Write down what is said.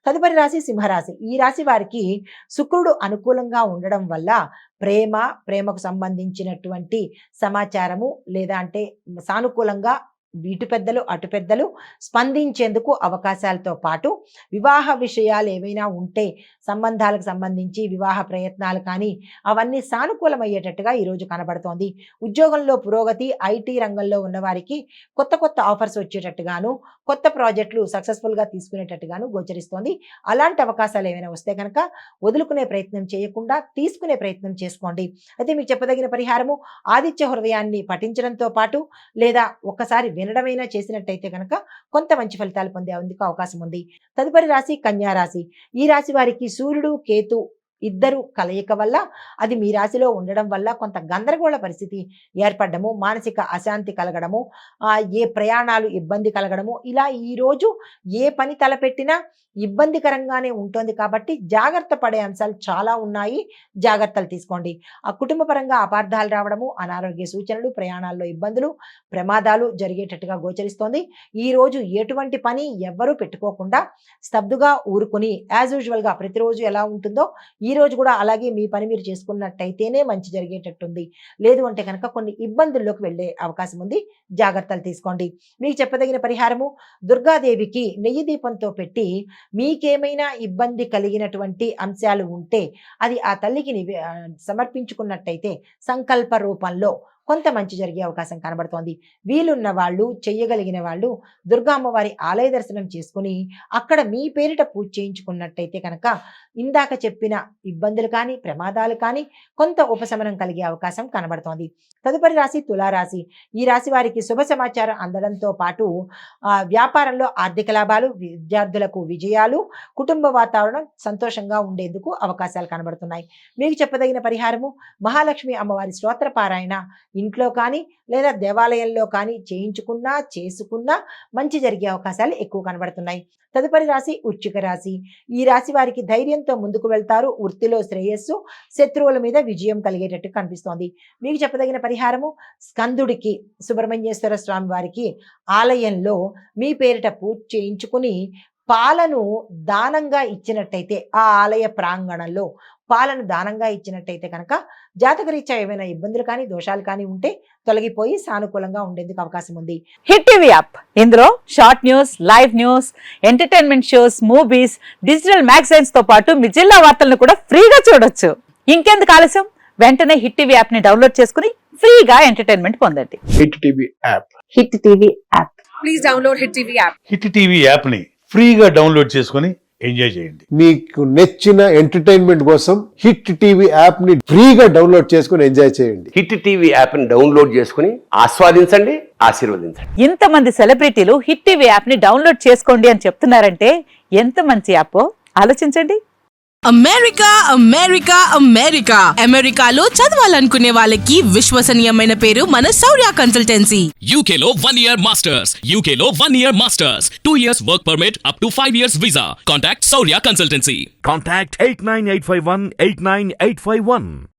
తదుపరి రాశి సింహరాశి. ఈ రాశి వారికి శుక్రుడు అనుకూలంగా ఉండడం వల్ల ప్రేమకు సంబంధించినటువంటి సమాచారము లేదా అంటే సానుకూలంగా ఇటు పెద్దలు అటు పెద్దలు స్పందించేందుకు అవకాశాలతో పాటు వివాహ విషయాలు ఏవైనా ఉంటే సంబంధాలకు సంబంధించి వివాహ ప్రయత్నాలు కానీ అవన్నీ సానుకూలమయ్యేటట్టుగా ఈరోజు కనబడుతోంది. ఉద్యోగంలో పురోగతి, ఐటీ రంగంలో ఉన్నవారికి కొత్త ఆఫర్స్ వచ్చేటట్టుగాను, కొత్త ప్రాజెక్టులు సక్సెస్ఫుల్గా తీసుకునేటట్టుగాను గోచరిస్తోంది. అలాంటి అవకాశాలు ఏమైనా వస్తే కనుక వదులుకునే ప్రయత్నం చేయకుండా తీసుకునే ప్రయత్నం చేసుకోండి. అయితే మీకు చెప్పదగిన పరిహారము ఆదిత్య హృదయాన్ని పఠించడంతో పాటు లేదా ఒక్కసారి వినడమైనా చేసినట్టయితే కనుక కొంత మంచి ఫలితాలు పొందేందుకు అవకాశం ఉంది. తదుపరి రాశి కన్యా రాశి. ఈ రాశి వారికి సూర్యుడు కేతు ఇద్దరు కలయిక వల్ల అది మీ రాశిలో ఉండడం వల్ల కొంత గందరగోళ పరిస్థితి ఏర్పడము, మానసిక అశాంతి కలగడము, ఏ ప్రయాణాలు ఇబ్బంది కలగడము, ఇలా ఈరోజు ఏ పని తలపెట్టినా ఇబ్బందికరంగానే ఉంటుంది. కాబట్టి జాగ్రత్త పడే అంశాలు చాలా ఉన్నాయి, జాగ్రత్తలు తీసుకోండి. ఆ కుటుంబపరంగా అపార్థాలు రావడము, అనారోగ్య సూచనలు, ప్రయాణాల్లో ఇబ్బందులు, ప్రమాదాలు జరిగేటట్టుగా గోచరిస్తోంది. ఈరోజు ఎటువంటి పని ఎవ్వరూ పెట్టుకోకుండా స్తబ్దుగా ఊరుకుని యాజ్ యూజువల్గా ప్రతిరోజు ఎలా ఉంటుందో ఈ రోజు కూడా అలాగే మీ పని మీరు చేసుకున్నట్టయితేనే మంచి జరిగేటట్టుంది. లేదు అంటే కనుక కొన్ని ఇబ్బందుల్లోకి వెళ్ళే అవకాశం ఉంది, జాగ్రత్తలు తీసుకోండి. మీకు చెప్పదగిన పరిహారము దుర్గాదేవికి నెయ్యి దీపంతో పెట్టి మీకేమైనా ఇబ్బంది కలిగినటువంటి అంశాలు ఉంటే అది ఆ తల్లికి సమర్పించుకున్నట్టయితే సంకల్ప రూపంలో కొంత మంచి జరిగే అవకాశం కనబడుతోంది. వీలున్న వాళ్ళు, చెయ్యగలిగిన వాళ్ళు దుర్గా అమ్మవారి ఆలయ దర్శనం చేసుకుని అక్కడ మీ పేరిట పూజ చేయించుకున్నట్టయితే కనుక ఇందాక చెప్పిన ఇబ్బందులు కానీ ప్రమాదాలు కానీ కొంత ఉపశమనం కలిగే అవకాశం కనబడుతోంది. తదుపరి రాశి తులారాశి. ఈ రాశి వారికి శుభ సమాచారం అందడంతో పాటు వ్యాపారంలో ఆర్థిక లాభాలు, విద్యార్థులకు విజయాలు, కుటుంబ వాతావరణం సంతోషంగా ఉండేందుకు అవకాశాలు కనబడుతున్నాయి. మీకు చెప్పదగిన పరిహారము మహాలక్ష్మి అమ్మవారి స్తోత్ర పారాయణ ఇంట్లో కానీ లేదా దేవాలయంలో కానీ చేసుకున్నా మంచి జరిగే అవకాశాలు ఎక్కువ కనబడుతున్నాయి. తదుపరి రాశి వృశ్చిక రాశి. ఈ రాశి వారికి ధైర్యంతో ముందుకు వెళ్తారు, వృత్తిలో శ్రేయస్సు, శత్రువుల మీద విజయం కలిగేటట్టు కనిపిస్తోంది. మీకు చెప్పదగిన పరిహారము స్కందుడికి సుబ్రహ్మణ్యేశ్వర స్వామి వారికి ఆలయంలో మీ పేరిట పూజ చేయించుకుని పాలను దానంగా ఇచ్చినట్టయితే, ఆ ఆలయ ప్రాంగణంలో పాలను దానంగా ఇచ్చినట్టయితే కనుక జాతకరీత్యా ఏమైనా ఇబ్బందులు కానీ దోషాలు కానీ ఉంటే తొలగిపోయి సానుకూలంగా ఉండేందుకు అవకాశం ఉంది. హిట్ టీవీ యాప్, ఇందులో short news, live news, entertainment shows, movies, digital magazines తో పాటు మీ జిల్లా వార్తలను కూడా ఫ్రీగా చూడొచ్చు. ఇంకెందుకు ఆలస్యం, వెంటనే హిట్ టీవీ యాప్ ని డౌన్లోడ్ చేసుకుని ఫ్రీగా ఎంటర్టైన్మెంట్ పొందండి. Hit TV app. Hit TV app. Please download hit TV app. Hit TV app ని ఫ్రీగా డౌన్లోడ్ చేసుకుని ఎంజాయ్ చేయండి. మీకు నచ్చిన ఎంటర్టైన్మెంట్ కోసం హిట్ టీవీ యాప్ ని ఫ్రీగా డౌన్లోడ్ చేసుకుని ఎంజాయ్ చేయండి. హిట్ టీవీ యాప్ ని డౌన్లోడ్ చేసుకుని ఆస్వాదించండి, ఆశీర్వదించండి. ఇంతమంది సెలబ్రిటీలు హిట్ టీవీ యాప్ ని డౌన్లోడ్ చేసుకోండి అని చెప్తున్నారంటే ఎంత మంచి యాప్ ఆలోచించండి. అమెరికా అమెరికా అమెరికా అమెరికాలో చదవాలనుకునే వాళ్ళకి విశ్వసనీయమైన పేరు మన శౌర్య కన్సల్టెన్సీ. UK లో 1 year masters, UK లో 1 year masters, 2 years work permit up to 5 years visa. Contact Saurya Consultancy. Contact 89851 89851.